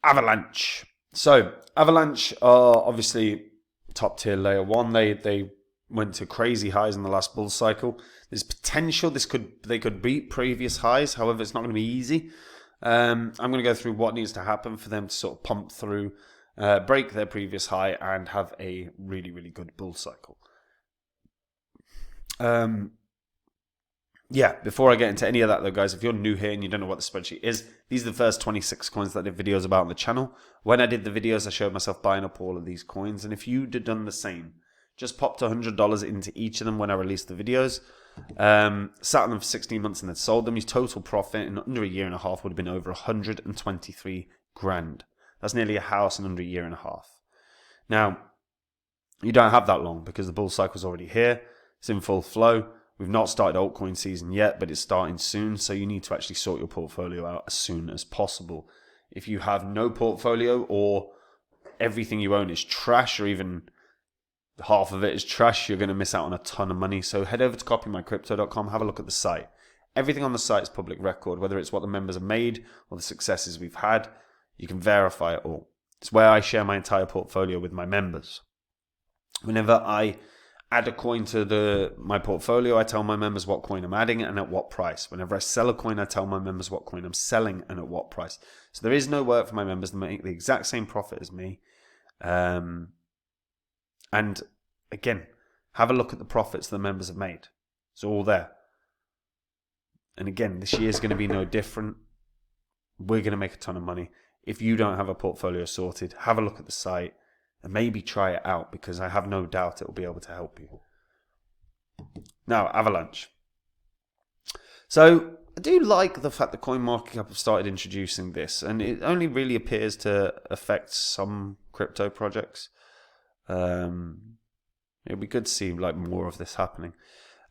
Avalanche. So Avalanche are obviously top tier layer one. They went to crazy highs in the last bull cycle. There's potential they could beat previous highs. However, it's not going to be easy. I'm going to go through what needs to happen for them to sort of pump through, break their previous high, and have a really, really good bull cycle. Yeah, before I get into any of that though, guys, if you're new here and you don't know what the spreadsheet is, these are the first 26 coins that I did videos about on the channel. When I did the videos, I showed myself buying up all of these coins, and if you'd have done the same, just popped $100 into each of them when I released the videos, sat on them for 16 months and then sold them, your total profit in under a year and a half would have been over 123 grand. That's nearly a house in under a year and a half. Now, you don't have that long because the bull cycle's already here. It's in full flow. We've not started altcoin season yet, but it's starting soon, so you need to actually sort your portfolio out as soon as possible. If you have no portfolio or everything you own is trash, or even half of it is trash, you're going to miss out on a ton of money. So head over to copymycrypto.com, have a look at the site. Everything on the site is public record, whether it's what the members have made or the successes we've had. You can verify it all. It's where I share my entire portfolio with my members. Whenever I add a coin to my portfolio, I tell my members what coin I'm adding and at what price. Whenever I sell a coin, I tell my members what coin I'm selling and at what price. So there is no work for my members to make the exact same profit as me. And again, have a look at the profits the members have made. It's all there. And again, this year is going to be no different. We're going to make a ton of money. If you don't have a portfolio sorted, have a look at the site and maybe try it out, because I have no doubt it will be able to help you. Now, Avalanche. So I do like the fact that CoinMarketCap have started introducing this, and it only really appears to affect some crypto projects. It'd be good to see like more of this happening.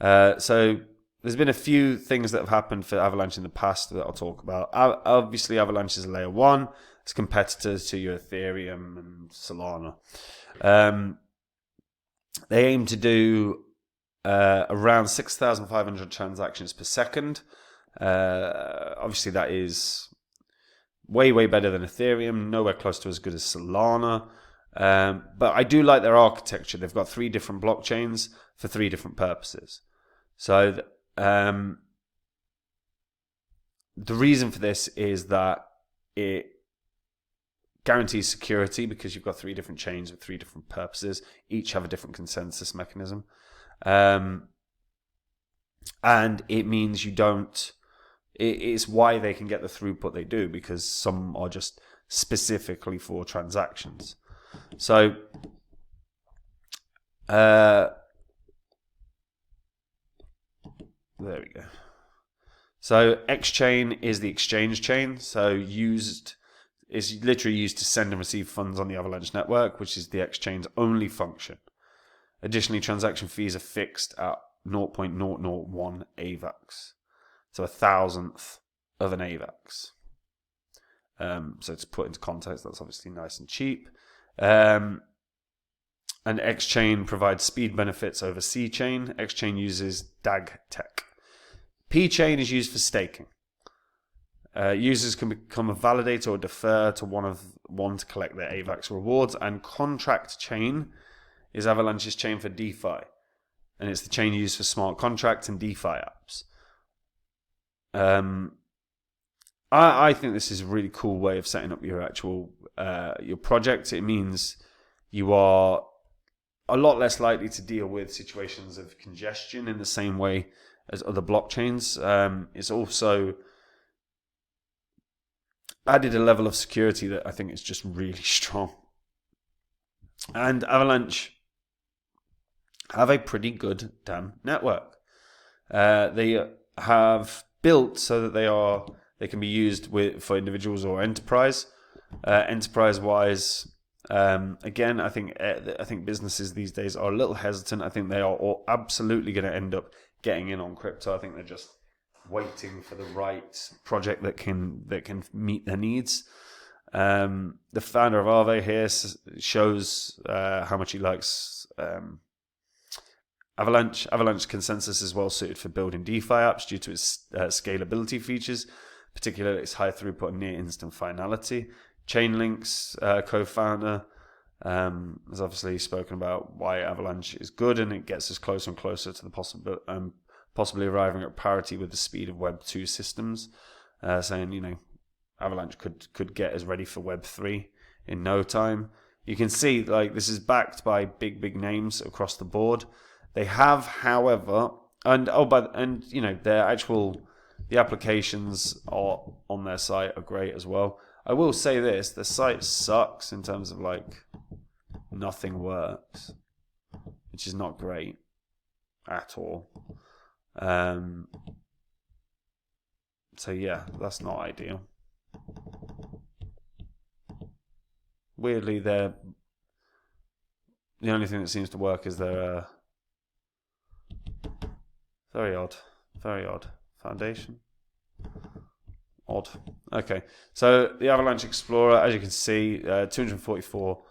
So there's been a few things that have happened for Avalanche in the past that I'll talk about. Obviously, Avalanche is a layer one. It's competitors to your Ethereum and Solana. They aim to do around 6,500 transactions per second. Obviously, that is way, way better than Ethereum. Nowhere close to as good as Solana. But I do like their architecture. They've got 3 different blockchains for 3 different purposes. So the reason for this is that it guarantees security, because you've got 3 different chains with 3 different purposes. Each have a different consensus mechanism. And it means you don't... It's why they can get the throughput they do, because some are just specifically for transactions. So, there we go. So X-Chain is the exchange chain. So is literally used to send and receive funds on the Avalanche network, which is the X-Chain's only function. Additionally, transaction fees are fixed at 0.001 AVAX. So 1,000th of an AVAX. So to put into context, that's obviously nice and cheap. And X-Chain provides speed benefits over C-Chain. X-Chain uses DAG tech. P-Chain is used for staking. Users can become a validator or defer to one to collect their AVAX rewards. And Contract Chain is Avalanche's chain for DeFi. And it's the chain used for smart contracts and DeFi apps. I think this is a really cool way of setting up your actual your project. It means you are a lot less likely to deal with situations of congestion in the same way as other blockchains. It's also added a level of security that I think is just really strong. And Avalanche have a pretty good damn network. They have built so that they can be used for individuals or enterprise. Enterprise-wise, again, I think businesses these days are a little hesitant. I think they are all absolutely going to end up getting in on crypto. I think they're just waiting for the right project that can meet their needs. The founder of Aave here shows how much he likes Avalanche. Avalanche Consensus is well suited for building DeFi apps due to its scalability features, particularly its high throughput and near instant finality. Chainlink's co-founder has obviously spoken about why Avalanche is good, and it gets us closer and closer to the possibly arriving at parity with the speed of Web 2 systems, saying, Avalanche could get us ready for Web 3 in no time. You can see, like, this is backed by big names across the board. They have, however, the applications on their site are great as well. I will say this, the site sucks in terms of, like, nothing works, which is not great at all. So yeah, that's not ideal. Weirdly, the only thing that seems to work is their very odd foundation. Odd. Okay, so the Avalanche Explorer, as you can see, 244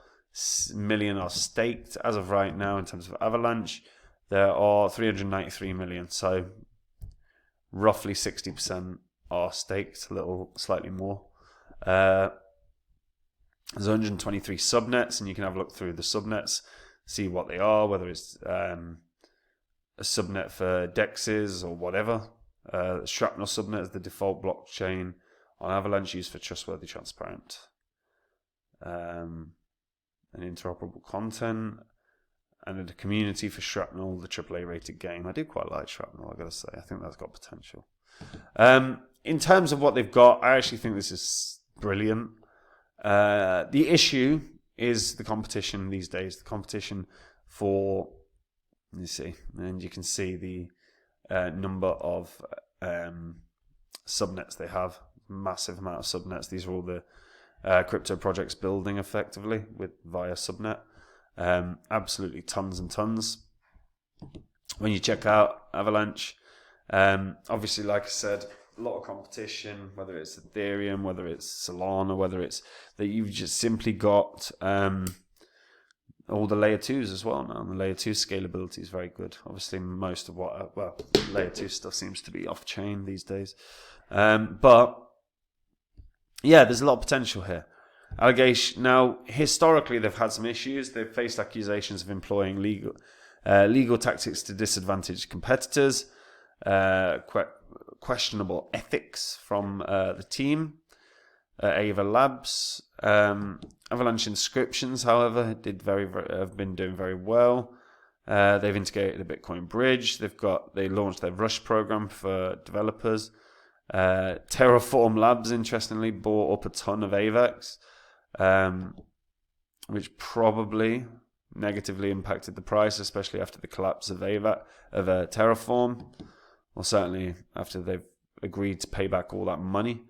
million are staked as of right now in terms of Avalanche. There are 393 million, so roughly 60% are staked, slightly more. There's 123 subnets, and you can have a look through the subnets, see what they are, whether it's a subnet for DEXs or whatever. Shrapnel subnet is the default blockchain on Avalanche, used for trustworthy, transparent, and interoperable content. And a community for Shrapnel, the AAA rated game. I do quite like Shrapnel, I gotta say. I think that's got potential. In terms of what they've got, I actually think this is brilliant. The issue is the competition these days. The competition for, let me see, and you can see the number of subnets they have. Massive amount of subnets. These are all the crypto projects building effectively via subnet. Absolutely tons and tons. When you check out Avalanche, obviously, like I said, a lot of competition, whether it's Ethereum, whether it's Solana, whether it's that you've just simply got all the layer 2s as well now. And the layer 2 scalability is very good. Obviously, most of layer 2 stuff seems to be off-chain these days. But yeah, there's a lot of potential here. Allegation. Now, historically, they've had some issues. They've faced accusations of employing legal tactics to disadvantage competitors, questionable ethics from the team, Ava Labs. Avalanche Inscriptions, however, have been doing very well. They've integrated a Bitcoin bridge. They launched their Rush program for developers. Terraform Labs, interestingly, bought up a ton of AVAX, which probably negatively impacted the price, especially after the collapse of Terraform, or certainly after they've agreed to pay back all that money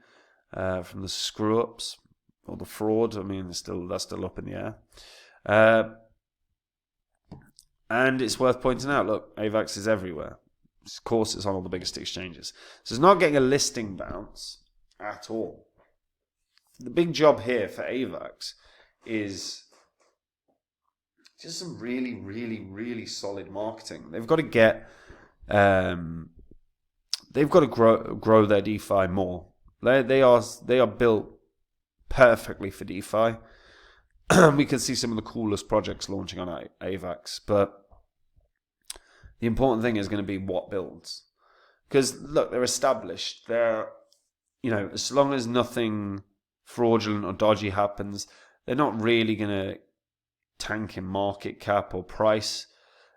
from the screw-ups or the fraud. I mean, that's still up in the air. And it's worth pointing out, look, AVAX is everywhere. Of course, it's on all the biggest exchanges. So it's not getting a listing bounce at all. The big job here for AVAX is just some really, really, really solid marketing. They've got to grow their DeFi more. They are built perfectly for DeFi. We can see some of the coolest projects launching on AVAX, but the important thing is going to be what builds. Because look, they're established. As long as nothing fraudulent or dodgy happens, they're not really going to tank in market cap or price.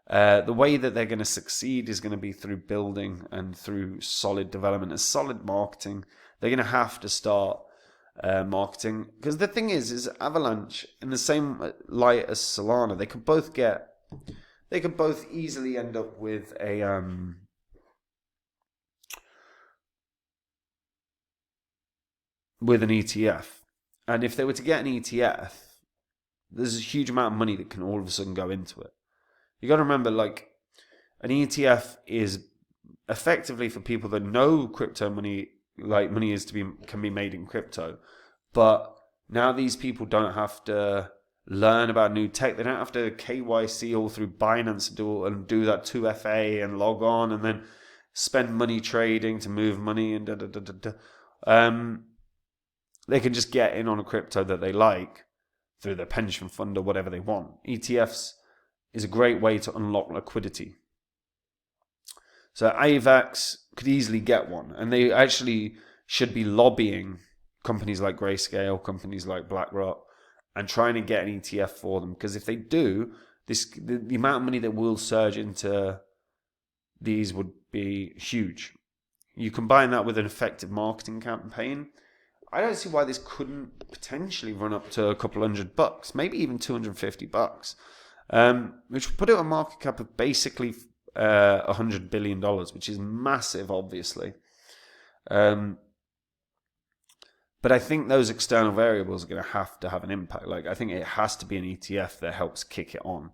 The way that they're going to succeed is going to be through building and through solid development and solid marketing. They're going to have to start marketing, because the thing is Avalanche, in the same light as Solana, they could both easily end up with an ETF. And if they were to get an ETF, there's a huge amount of money that can all of a sudden go into it. You got to remember, like, an ETF is effectively for people that know crypto money, like money can be made in crypto. But now these people don't have to learn about new tech. They don't have to KYC all through Binance and do that 2FA and log on and then spend money trading to move money and they can just get in on a crypto that they like through their pension fund or whatever they want. ETFs is a great way to unlock liquidity. So AVAX could easily get one, and they actually should be lobbying companies like Grayscale, companies like BlackRock, and trying to get an ETF for them. Because if they do, the amount of money that will surge into these would be huge. You combine that with an effective marketing campaign, I don't see why this couldn't potentially run up to a couple $100, maybe even $250, which would put it on a market cap of basically $100 billion, which is massive, obviously. But I think those external variables are going to have an impact. Like, I think it has to be an ETF that helps kick it on,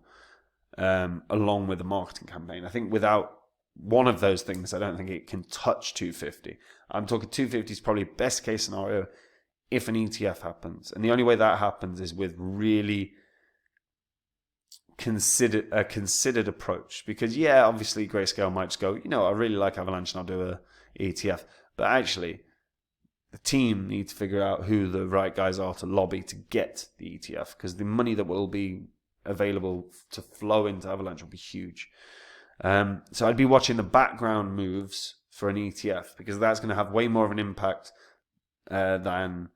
along with the marketing campaign. I think without one of those things, I don't think it can touch 250. I'm talking 250 is probably best case scenario if an ETF happens. And the only way that happens is with really a considered approach. Because, yeah, obviously Grayscale might just go, I really like Avalanche and I'll do a ETF. But actually, the team need to figure out who the right guys are to lobby to get the ETF. Because the money that will be available to flow into Avalanche will be huge. So I'd be watching the background moves for an ETF, because that's going to have way more of an impact than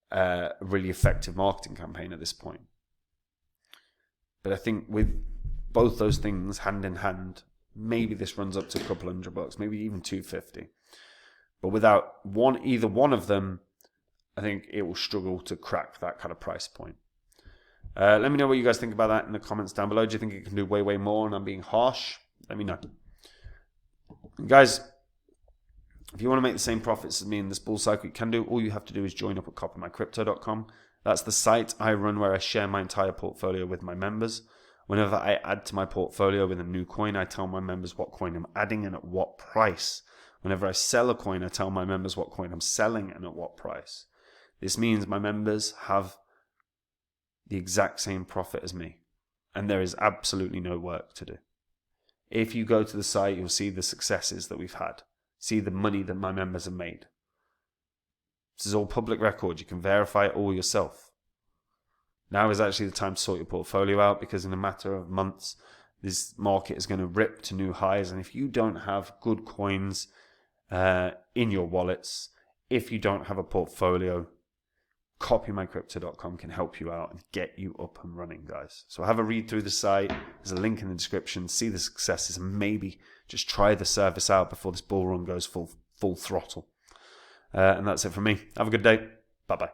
a really effective marketing campaign at this point. But I think with both those things hand in hand, maybe this runs up to a couple $100, maybe even 250. But without either one of them, I think it will struggle to crack that kind of price point. Let me know what you guys think about that in the comments down below. Do you think it can do way, way more and I'm being harsh? Let me know. And guys, if you want to make the same profits as me in this bull cycle, you can do. All you have to do is join up at copymycrypto.com. That's the site I run where I share my entire portfolio with my members. Whenever I add to my portfolio with a new coin, I tell my members what coin I'm adding and at what price. Whenever I sell a coin, I tell my members what coin I'm selling and at what price. This means my members have the exact same profit as me, and there is absolutely no work to do. If you go to the site, you'll see the successes that we've had. See the money that my members have made. This is all public record. You can verify it all yourself. Now is actually the time to sort your portfolio out, because in a matter of months, this market is going to rip to new highs. And if you don't have good coins in your wallets, if you don't have a portfolio, copymycrypto.com can help you out and get you up and running, guys. So have a read through the site. There's a link in the description. See the successes and maybe just try the service out before this bull run goes full throttle. And that's it from me. Have a good day. Bye-bye.